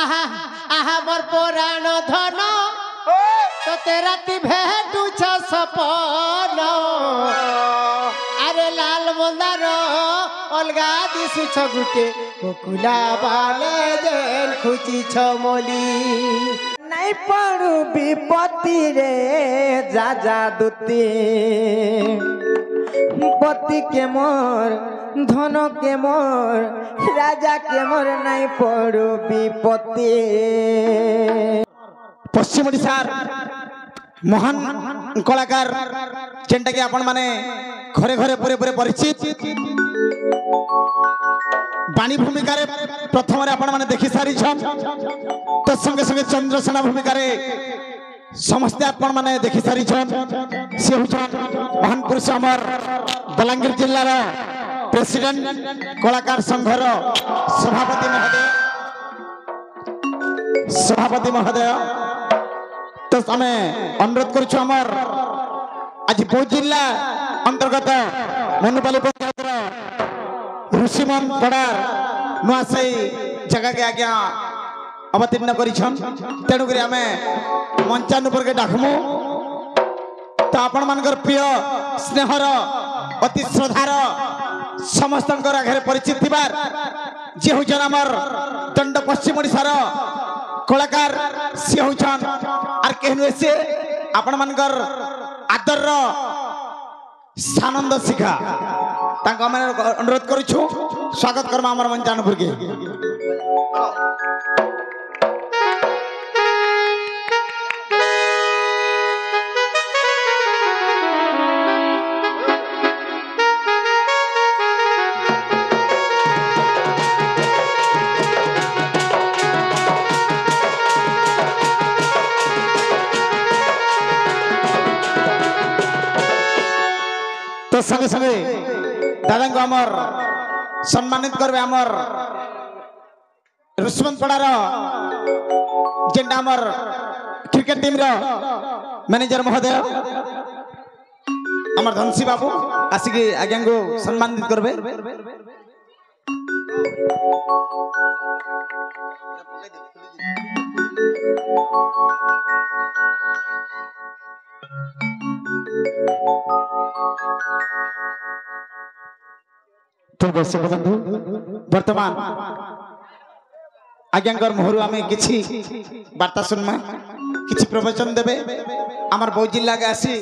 आहा आहा मोर पुराण धन तो तेरा ती भेटू छ सपन अरे लाल मंदार अलगा दिसु छ गुटे बकुला बाले जेल खुची छ मोली नहीं पड़ू विपत्ति रे जा जा दुती पति के मोर धन के मोर राजा के मोर नहीं पड़ू विपत्ति। पश्चिम ओडिशार महान कलाकार जेनटा कि आपण माने घरे घरे पूरे पूरे परिचित बाणी भूमिका रे प्रथम रे आपण माने देखि सारी छन तो संगे संगे चंद्रसेना भूमिका रे समस्त आपण माने देखि सारी छन से हुछन महान पुरुष अमर बलांगीर जिल्ला रो प्रेसिडेंट कलाकार संघर सभापति महोदय तो आम अनुरोध करुछु आमर आज बौद्ध जिला अंतर्गत मनुपाली पंचायत ऋषिमन पड़ार नुआसाई जगह के आज्ञा अवतीर्ण करिछन तेणुक आम मंचानुपर के डाकमु तो आपण मानकर प्रिय स्नेहर अति श्रद्धार समस्त आगे परिचित थिबार जे होचन आमर दंड पश्चिम ओडिशार कलाकार सी होचन आर केहनु से आपण मानकर आदर सानंद शिखा तांको हम अनुरोध करूछु स्वागत करमा हमर मंचानुपुर के। तो संगे संगे दादा को आमर सम्मानित करबे आमर ऋषिमन पड़ार जेंडा आमर क्रिकेट टीम रो मैनेजर महोदय आमर धनसी बाबू आसिक आज्ञा को सम्मानित करबे। तो दर्शक बंधु वर्तमान आज्ञाकर मोहरु आम कि वार्ता सुनमा कि प्रवचन देवे आमर बौद्ध जिला के आसी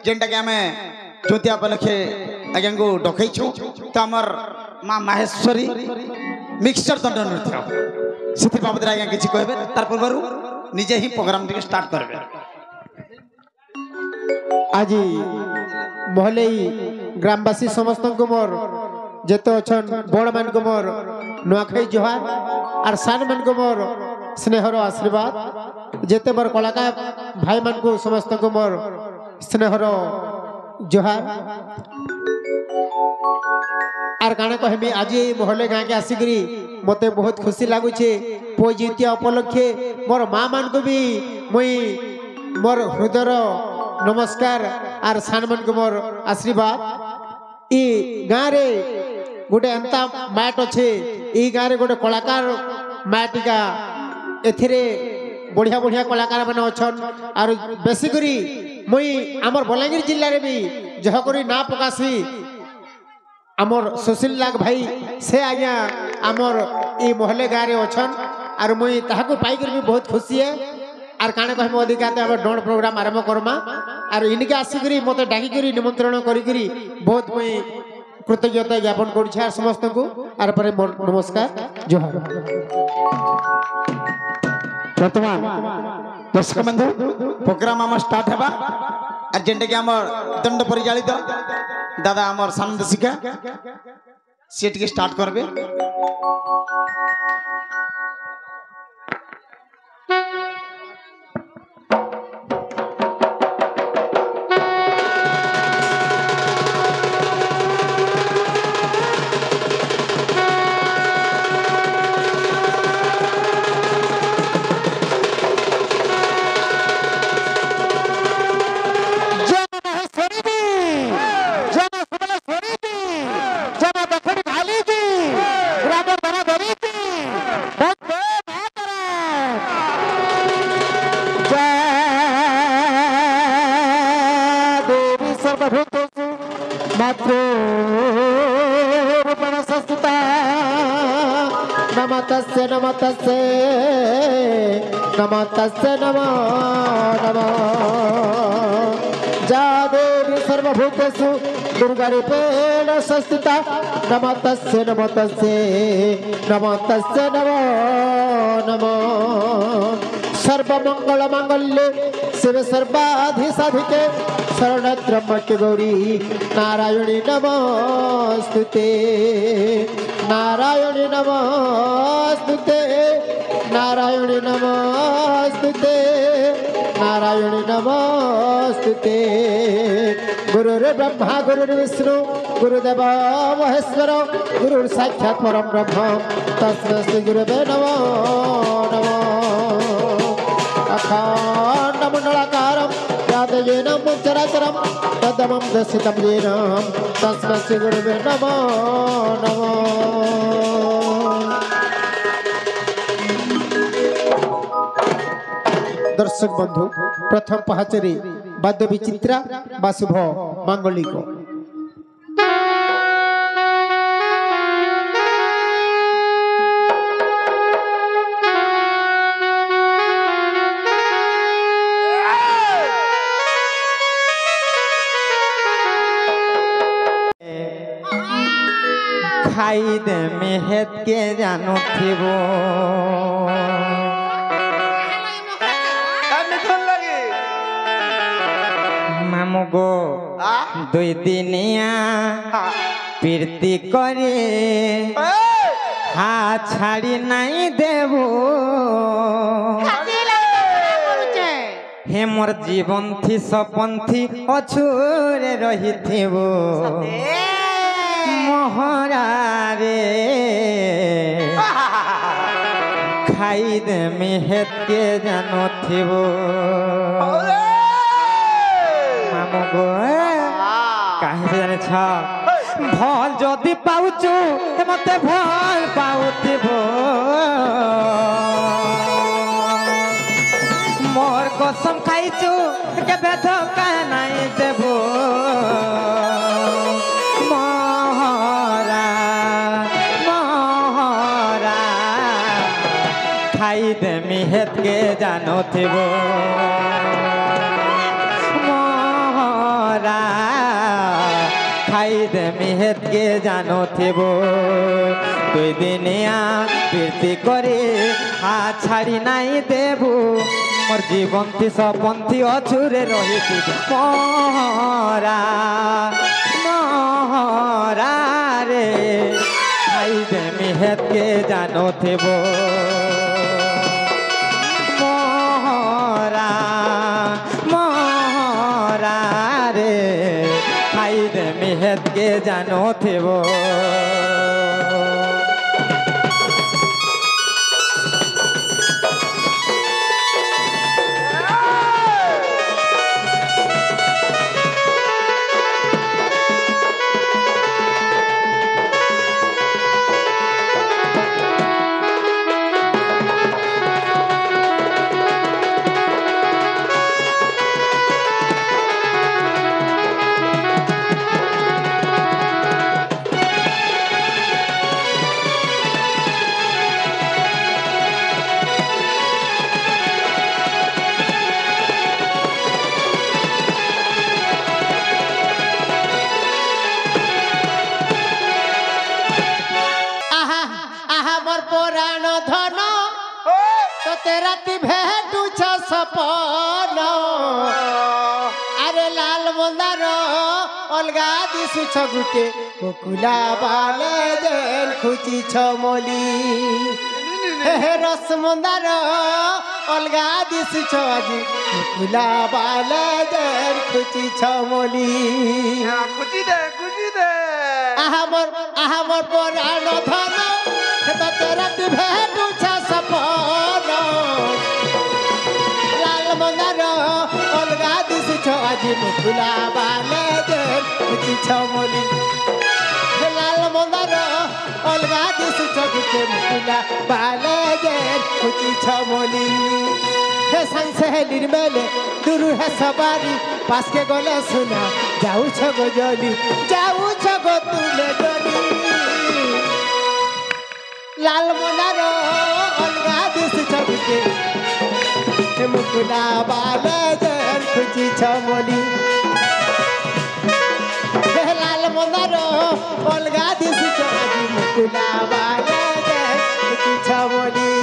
जेनटा कि आम ज्योतिया उपलक्षे आज्ञा को डकईछु तो आमर माँ माहेश्वरी मिक्सचर दंड नृत्य से बाबद आज्ञा कि कहबे तार पूर्व निजे ही प्रोग्राम टिके स्टार्ट करबे। आज महले ग्रामवासी समस्त को मोर जेते अछन बड़ मान को मोर नुआखाई जोहार और सान मान को मोर स्नेहर आशीर्वाद जेते मोर कलाकार भाई मान को समस्त को मोर स्नेहर जोहार आर गाना कहमी आज महले गाँ के आसिकरी मते बहुत खुशी लगुचे पो जीतिया उपलक्षे मोर माँ मान को भी मुई मोर हृदयर नमस्कार आर सान मान को मोर आशीर्वाद। ई गाँ रे गोटे एंता मैट अच्छे ई गाँव में गोटे कलाकार मैटिका एथिरे बढ़िया बढ़िया कलाकार मैंने अच्छन और बेसी करी मुई आमर बलांगीर जिले में भी जह करी ना पकासी आमर सुशील लाग भाई से आज्ञा आमर ई महले गाँव में अच्छन और मुई ताहाको पाइकर भी बहुत खुशी है और काना कह अधिका डोन प्रोग्राम आरंभ करमा और इनके आसिक मत डाकिक निमंत्रण करी बहुत मुई कृतज्ञता ज्ञापन कर समस्त को आर पर नमस्कार जोहार। वर्तमान दर्शक बंधु प्रोग्राम आम स्टार्ट हेबा और जेनटा कि आमर दंड परिचालित दादा आमर सानंद शिखा सी टिके स्टार्ट करबे। मातृरूपेण संस्थिता नमो तस्यै नमो तस्यै नमो तस्यै नमो नमः जा देवी सर्वभूतेषु दुर्गारूपेण संस्थिता नमो तस्यै नमो तस्यै नमो तस्यै नमो नमः सर्वमंगल मांगल्ये शिव सर्वाधि साधिके शरणत्रम्बके गौरी नारायणी नमोस्तुते नारायणी नमोस्तुते नारायणी नमोस्तुते नारायणी नमोस्तुते गुरुर्ब्रह्मा गुरुर्विष्णु गुरुदेव महेश्वर गुरुर्साक्षात् परं ब्रह्म तस्मै श्री गुरुवे नमो नमः अखण्डमण्डलाकारं यादयेन मुच्चराचरं तदमं दर्शितं येन तस्मै श्री गुरुवे नमो नमः दर्शक बंधु प्रथम पहाचरी वाद्य विचित्रा बाशुभ मांगलिक खाई दे मेहत के जानो थिबो मामू गो दुई दिनिया प्रीति करे हाथ छाड़ी नहीं देबो हे मोर जीवन थी सपन थी अछुरे रही थिबो मोहरा रे खाई दे मेहत के जानो थिबो मामू गो काहे से जाने छा भल जदि पाउचु मते भल पाउथिबो मोर कसम खाइचु केबे धोखा नहीं देबो मोहरा मोहरा खाई दे मेहत के जानो थिबो मोहरा खाई दे मेहत के जानो थिबो दुई दिनिया प्रीति करे हाथ छाड़ी नहीं देबू मोर जीवन थी सपन थी अछुरे रही मोहरा मोहरा रे खाई दे मेहत के जानो थिबो मोहरा मोहरा रे खाई दे मेहत के जानो थिबो राति भेटुछ सपन अरे लाल मंदार अलगा दिशुछ गुटे बकुला बाले जेल खुची छमली हे रस मंदार अलगा दिशुछ আজি बकुला बाले जेल खुची छमली खुची दे आहामर पराण धन तते राति भेटुछ सपन लाल मंदार अलगा दिशुछ আজি बकुला बाले जेल खुची छमली लाल मंदार अलगा दिशुछ गुटे बकुला बाले जेल खुची छमली हे संग सहेलीर मेले दूर है सवारी पास के गले सुना जाऊ छगो जली जाऊ छगो तुले जली लाल मोनारो अलगा दिस छबिके हे मुकुला बाले जन खुची छमोली हे लाल मोनारो अलगा दिस छबिके मुकुला बाले जन खुची छमोली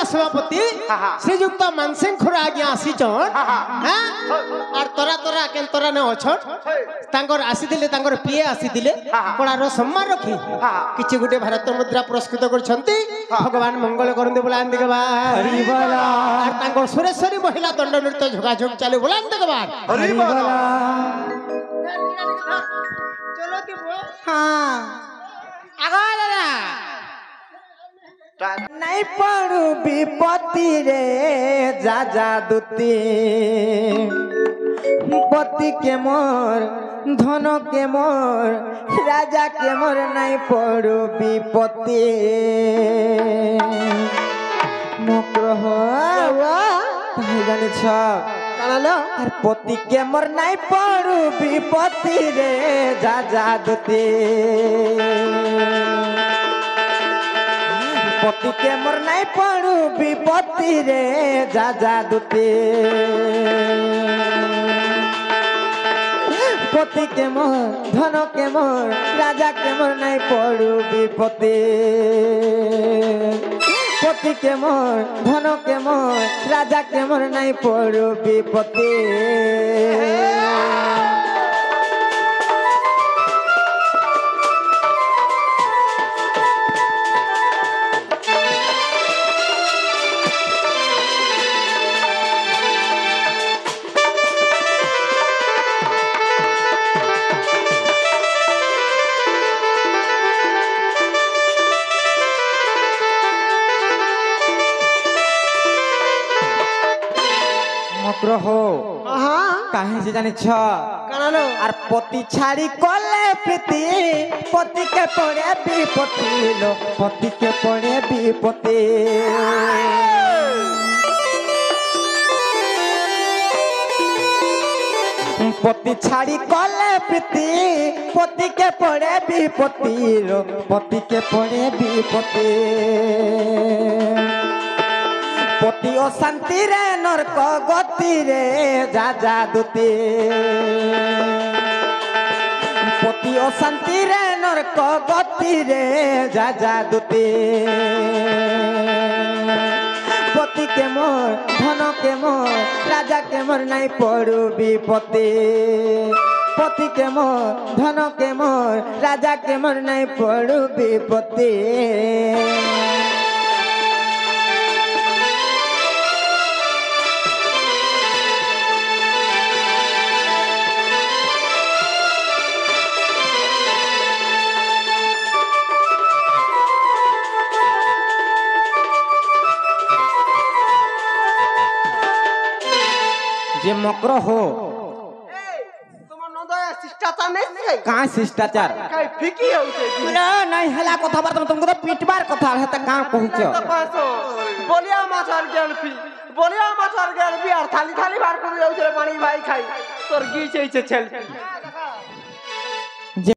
सभापति श्रीयुक्त मानसिंह खुरा आज्ञा आसीचन और तोरा तोरा केन तोरा ने अछन तांकर आसीदिले तांकर पिए आसीदिले कोणार सम्मान रखी किछि गुटे भारत मुद्रा पुरस्कृत करछंती भगवान मंगल करंदे बोलान देगबा हरि बोला और तांकर सुरेश्वरी महिला दंड नृत्य झोगाझोग चालू बोलान देगबा हरि बोला चलो कि हां आगा दादा नहीं पड़ू विपत्ति रे जा जा दूती पति के मोर धन के मोर राजा के मोर नहीं पड़ू विपत्ति मकर हो जानी और पति के मोर नहीं पड़ू विपत्ति रे जा जा दूती पति के मोर नहीं पड़ू विपत्ति रे जा जा दूती पति के मोर धन के मोर राजा के मोर नहीं पड़ू विपत्ति पति के मोर धन के मोर राजा के मोर नहीं पड़ू विपत्ति हो कहीं से जानी छ और पति छाड़ी कले प्रीति पति के पड़े विपत्ति लो पति के पड़े विपत्ति पति छाड़ी कले प्रीति पति के पड़े विपत्ति लो पति के पड़े विपत्ति पति अशांति रे नरक गति रे जा जा दूती पति अशांति रे नरक गति रे जा जा दूती पति के मोर धन के मोर राजा के मोर नहीं पड़ू विपत्ति पति के मोर धन के मोर राजा के मोर नहीं पड़ू विपत्ति जे मकर हो तुम नदय शिष्टाचार नहीं कहाँ शिष्टाचार काई फिकी होउछे नहीं हला कथा बात तुमको तो पीटबार कथा है त कहाँ कहूछ बोलिया माछार गेल फी बोलिया माछार गेल बिहार थाली थाली बार कर होउछे पानी भाई खाई तोर गीचे छे छेल